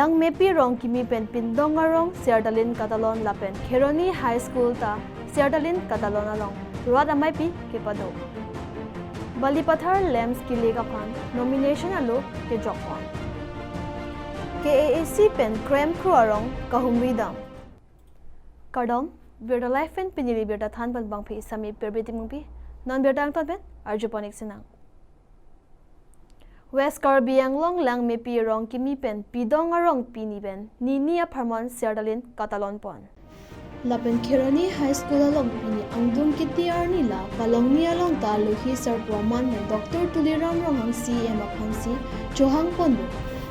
lang mepi rong kimi pen pindong arong Siardalin Catalon lapen Kheroni High School ta Siardalin Catalon along ruat amai pi kepado Balipathar Lems kilega pan nomination alo ke jokwan KAAC pen krem crew arong kahumri dam Kardom Birda life and pinili birda than ban bang phi sami perbeti mungpi non birda ang pen arjuponik sinang West Karbi Anglong lang mepi rong kimi pen pidong arong pini pen ninia parmon Siardalin Catalon pon Lapen Kheroni High School along pini angdum kiti arni la palong ni along ta lohi sarpuaman ne Dr. Tuliram rong ang CM aphansi Johang pondu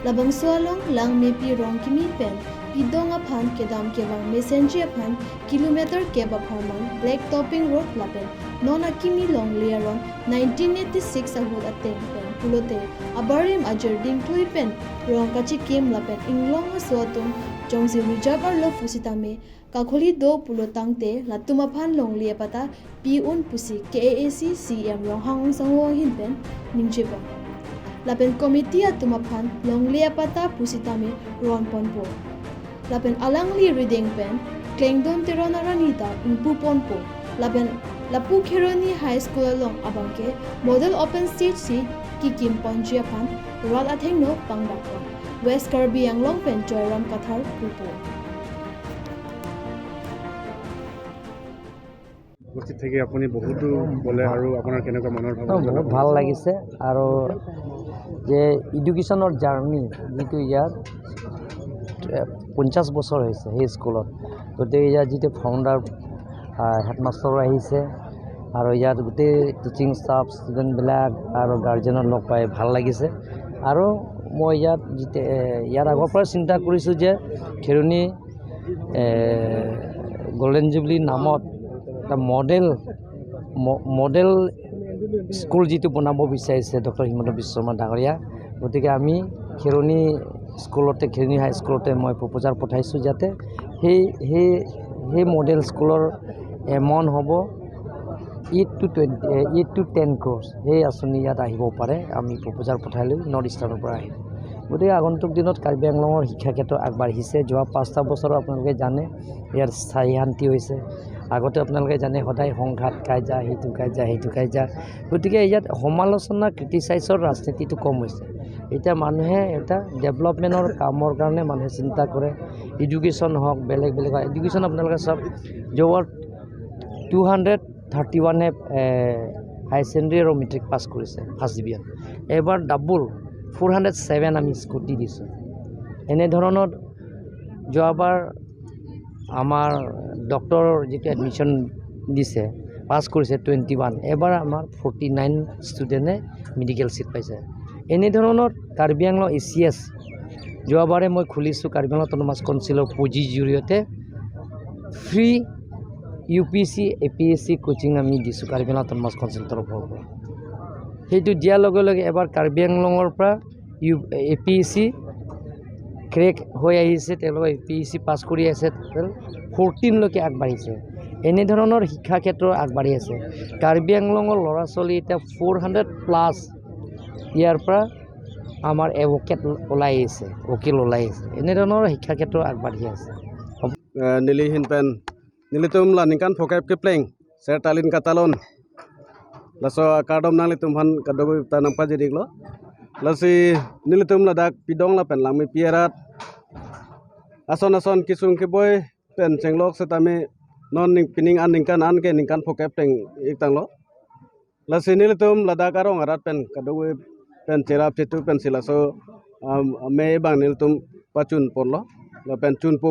labang sualong lang mepi rong kimi pen pidong aphan kedam kewang messenger aphan kilometer keba parmon black topping road lapen non akimi long learong 1986 ahud ateng pen pulote abarim ajarding thui pen rong kachi kem lapen inglong aswatung jongsi rijabar lo pusitame kakholi do pulotangte latuma phan long lia pata pi un pusi KAAC CM rong hang sangwo hin pen ningcheba lapen committee atuma phan long lia pata pusitame ron ponpo lapen alangli reading pen klengdon teronaranita impu ponpo lapen Lapu Kheroni High School along abangke model open stage si kikim ponjia pan rat atheng no pangbakon West Karbi Anglong pen Joyram Kathar Pupo উপস্থিত থেকে আপুনি বহুতো বলে আৰু আপোনাৰ কেনেকুৱা মনৰ ভাৱ বহুত ভাল লাগিছে আৰু যে এডুকেশ্যনৰ জাৰ্নি যিটো ইয়াত 50 বছৰ হৈছে সেই স্কুলত গতিকে ইয়াত যিটো ফাউণ্ডাৰ হেডমাষ্টাৰ আহিছে আৰু ইয়াত গোটেই টিচিং ষ্টাফ ষ্টুডেণ্টবিলাক আৰু গাৰ্জেনৰ লগ পাই ভাল লাগিছে আৰু মই ইয়াৰ আগৰ পৰা চিন্তা কৰিছোঁ যে খেৰণি গল্ডেন জুবলি নামত এটা মডেল স্কুল যিটো বনাব বিচাৰিছে ডক্টৰ হিমন্ত বিশ্ব শৰ্মা ডাঙৰীয়া গতিকে আমি খেৰণি স্কুলতে খেৰণি হাই স্কুলতে মই প্ৰপ'জাল পঠাইছোঁ যাতে সেই মডেল স্কুলৰ এমাউণ্ট হ'ব 8 to 10 crores সেই আঁচনি ইয়াত আহিব পাৰে আমি প্ৰপ'জাল পঠাই লৈ নৰ্থ ইষ্টাৰ্ণৰ পৰা আহিম গতিকে আগন্তুক দিনত কাৰ্বি আংলঙৰ শিক্ষা ক্ষেত্ৰ আগবাঢ়িছে যোৱা 5টা বছৰ আপোনালোকে জানে ইয়াৰ স্থায়ী শান্তি হৈছে আগতে আপোনালোকে জানে সদায় সংঘাত কাইজা সেইটো কাইজা গতিকে ইয়াত সমালোচনা ক্ৰিটিচাইজৰ ৰাজনীতিটো কম হৈছে এতিয়া মানুহে এটা ডেভেলপমেণ্টৰ কামৰ কাৰণে মানুহে চিন্তা কৰে এডুকেশ্যন হওক বেলেগ এডুকেশ্যন আপোনালোকে চব যোৱাৰ 231 হাই ছেকেণ্ডেৰী আৰু মেট্ৰিক পাছ কৰিছে ফাৰ্ষ্ট ডিভিজন এবাৰ ডাবল 407 আমি স্কুটি দিছোঁ এনেধৰণৰ যোৱাবাৰ আমাৰ ডক্টৰ যিটো এডমিশ্যন দিছে পাছ কৰিছে 21 এবাৰ আমাৰ 49 ষ্টুডেণ্টে মেডিকেল ছিট পাইছে এনেধৰণৰ কাৰ্বি আংলং ACS যোৱাবাৰে মই খুলিছোঁ কাৰ্বি আংলং অট'নমাছ কাউন্সিলৰ পুঁজিৰ জৰিয়তে ফ্ৰী UPSC APSC কোচিং আমি দিছোঁ কাৰ্বি আংলং অট'নমাছ কাউন্সিলৰ তৰফৰ পৰা সেইটো দিয়াৰ লগে লগে এবাৰ কাৰ্বি আংলঙৰ পৰা APSC ক্ৰেক হৈ আহিছে তেওঁলোকে APSC পাছ কৰি আছে 14 লৈকে আগবাঢ়িছে এনেধৰণৰ শিক্ষা ক্ষেত্ৰ আগবাঢ়ি আছে কাৰ্বি আংলঙৰ ল'ৰা ছোৱালী এতিয়া 400+ ইয়াৰ পৰা আমাৰ এডভোকেট ওলাই আহিছে উকিল ওলাই আহিছে এনেধৰণৰ শিক্ষা ক্ষেত্ৰ আগবাঢ়ি আছে nilihin pen nilitum la ningkan phokep kepleng Siardalin Catalon laso kardom nang litum han kadogo tanam pa jediglo lasi nilitum la dak pidong la pen langmi pierat ason kisung ke boy pen cenglok setame non ning pining an ningkan phokep teng iktang lo lasi nilitum la dak arong arat pen kadogo pen cerap cetu pen silaso me bang nilitum pacun porlo la pen chun pu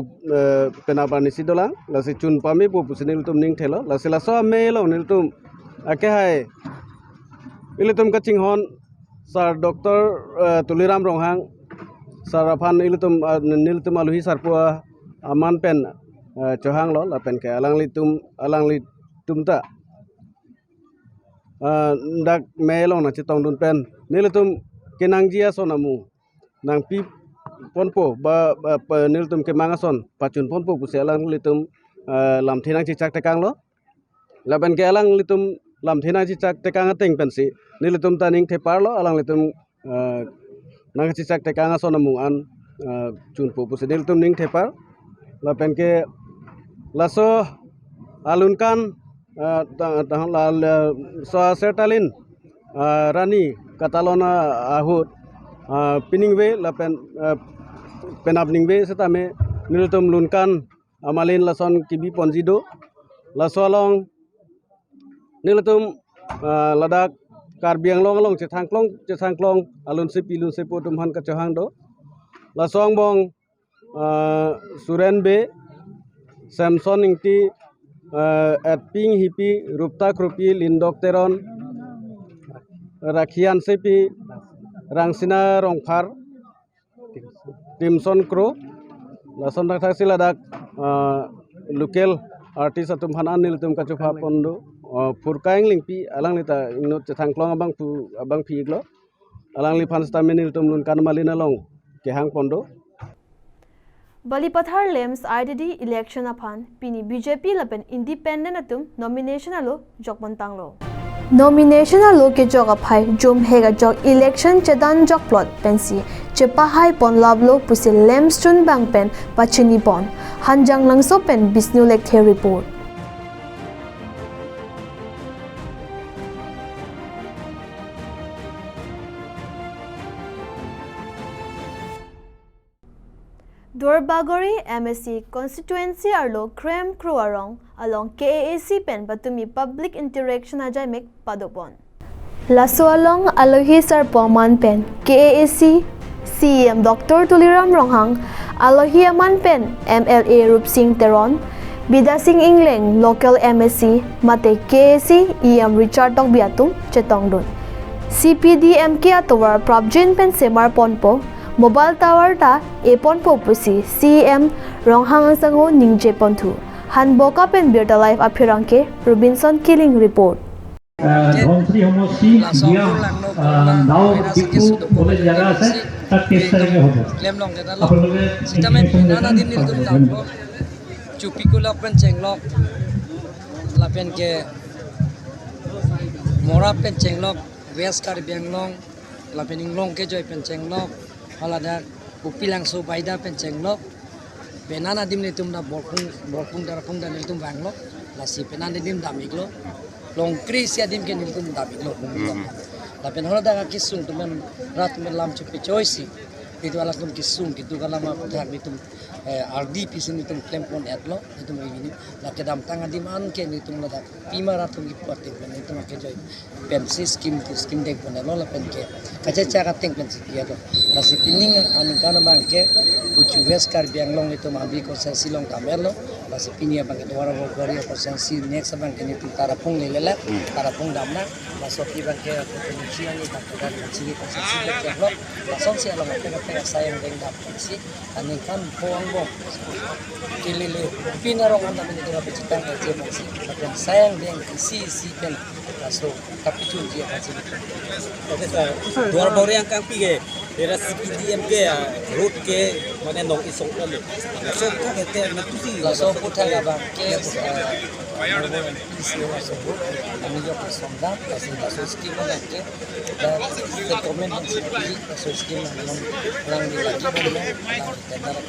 penabar nisi dolang la si chun pami pu pusinil tum ning thelo la sila so me lo nil tum ake hai ilitum kaching hon sar Dr. Tuliram Ronghang sar aphan ilitum niltum aluhi sarpua aman pen Johang lo la pen ke alang litum ta dak me lo na chitong dun pen nilitum kenangjia sonamu nang pi ponpo ba niltum ke mangason pacun ponpo pusialang litum lam thinang cicak tekang lo laban ke alang litum lam thinang cicak tekang ateng pensi nilitum taning thepar lo alang litum nang cicak tekang ason amungan chun pu pusinil tum ning thepar la pen ke laso alunkan tahun so sertalin rani katalona ahut piningwe la pen penapningwe setame niltum lunkan amalin lason kibi ponjido lasolong niltum ladak karbiang long cethangklong alun sepo tumhan kacohang do lasong bong suren be samson ingti at ping hipi rupta krupi lindok teron rakhian sepi rangsina rongphar timson kro lason tak siladak local artist atum hanan nil tum kacupa pondo furkaing lingpi alang lita inut cethangklong abang piglo alang li fans taminil tum lun kan malina long kehang pondo Balipathar Lems IDD election upon Pini BJP lapen independent atum nomination alo jokbantang lo. Nomination alo ke jog aphai jom hega jog election chedan jog plot pensi chepahai pon lablo pusi Lems chun bang pen pachini pon hanjang langso pen Bisnu Lekthe report. Dorbagori MSC constituency arlo krem kruarong along KAAC pen batumi public interaction ajai mek padopon. Laso along alohi sar poman pen KAAC CM Dr. Tuliram Ronghang alohi aman pen MLA Rup Singh Teron Bida Singh Ingleng local MSC mate KAAC EM Richard Tong Biatum Chetongdun CPD MK atowar Prabjin pen Semar Ponpo Mobile Tower ta epon popusi CM Ronghang Sangho Ningje Pontu Han Boka pen Birta Life Apirangke Robinson Killing Report. Dhonpri homosi dia nau diku boleh jaga আছে তার 23 তারিখে হবে lemlong ke dalam আপনাদের kita main nana din nil dum dam lo cupi ko lapen cenglok lapen ke mora pen cenglok west kar benglong lapen inglong ke joy pen cenglok halada upilang so baida pen cenglok benana dim ni tum na borpung darapung dan tum banglok lasi penana dim damiglo long kris ya dim ke nil tum damiglo lapen hola daga kisung tumen rat melam cupi choisi itu alas tum kisung itu kalau ma putang itu RDP sini itu claim pon atlo itu begini la kedam tanga di man ke itu la pima ratum ipote pen itu ma ke joy pensi skim dek pon la pen ke kaca cara teng pensi ya to la si pining an kana bang ke pucu wes kar bianglong itu ma bi ko silong kamelo la si pinia bang ke wara gori ko sensi next bang ke itu tarapung lelela tarapung damna la so ki bang ke pensi ani tak dan sini ko sensi ke lo la son si ala ke sayang deng dap pensi ani kan poang kilele pinarong anda menjadi rapi citang ke masih dan sayang dengan isi pen laso tapi dia masih dua baru yang kang pige era CPDM ke road ke mana nong isong kali laso ka ke matusi laso putar abang ke isi laso kami juga personda laso skim mana ke dan rekomend CPD laso skim lang di lagi mana dan darah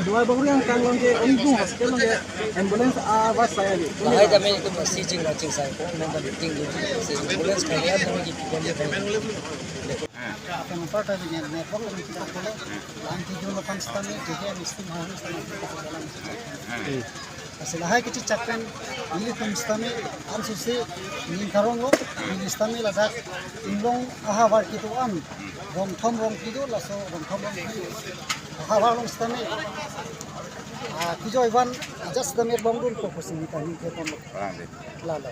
dua baru yang kang long ke onggu hospital ke ambulance awas saya ni lahai kami itu masih cing saya pun memang penting si ambulance kalian lagi kita tempat ada network yang kita boleh lanti jual panstan ni dia mesti harus dalam Asilahai kecil cakran ini kumstami ansusi ini karongo ini stami ladak inlong ahavar kitu am rom thom kitu laso rom thom kitu ahavar long stami kijo iban just the mer bongdul ko kusini tani ke pon lala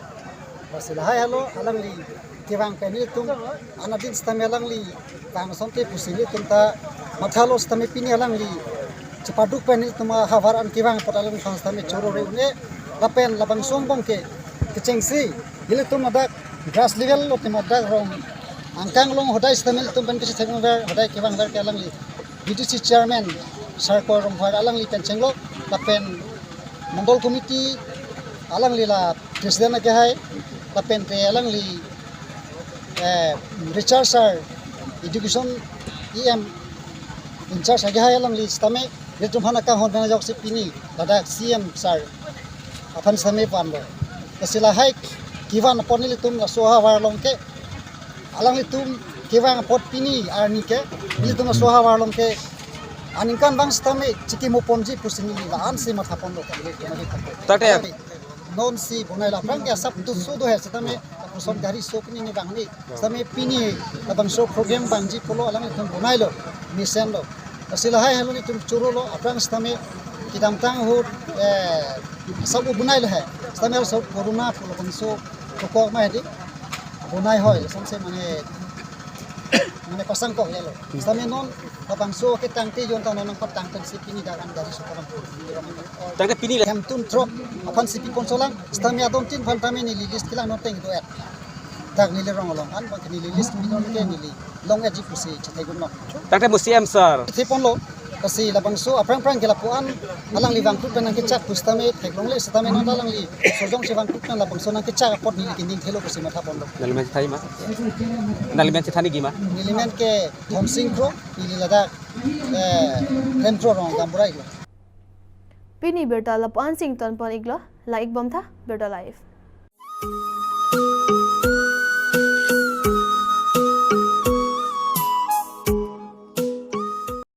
asilahai halo alangli kewang penil tum anadin stami alangli kam sonte kusini tumta mathalo stami pini alangli cepaduk penil tuma havaran kiwang patalan konstame choro reune lapen labang songbong ke kecengsi ile tum ada grass level lo tum ada rong angkang long hodai stamil tum ben kisi thengber hodai kiwang ber ke alangli BDC chairman sarkor rong phar alangli pen chenglo lapen mandol committee alangli la president ke hai lapen te alangli Richard sir education EM in charge agi hai lang list tame retum hana ka hon bena jok se pini ladak CM sar apan same panlo kasila hai kiwan ponili tum la soha war long ke alang litum kiwan pot pini arni ke litum soha war long ke aningkan bang stame chiki mo ponji pusini la an se matha ponlo ka le Tate non si bonai la prang ya sap tu su do hai stame puson gari sopni ni bang ni stame pini la bang so program bang ji polo alang litum bonai lo mission lo kasila hai haluni tum churo lo aprang stame kidam tang ho sabu bonai lo hai stame so corona polo bang so ko ma hedi bonai hoy samse mane pasang kok lelo stame non labang so ke tangte jon ta non pat tangten si pini dagan dari sokoran tangke pini lah. kem tun drop apan si pi konsolang stame adon tin pan tame ni list kila non teng do et tak ni le rong long an ba ni list mi non ke ni long et ji pusi chatai gun no Tangke museum sir. tipon lo kasi labang so aprang kila puan alang li bang kupen ke cak pustame teklong le stame non alang li sojong si bang kupen labang so nang ke cak pot ni kinding thelo kasi mata pon lo Nalimen thai ma. Nalimen thani gi ma. Nilimen ke Thom Singkro ili ladak Tempro rong gamburai lo Pini berta lapuan sing ton pon iglo, la igbom tha berta live.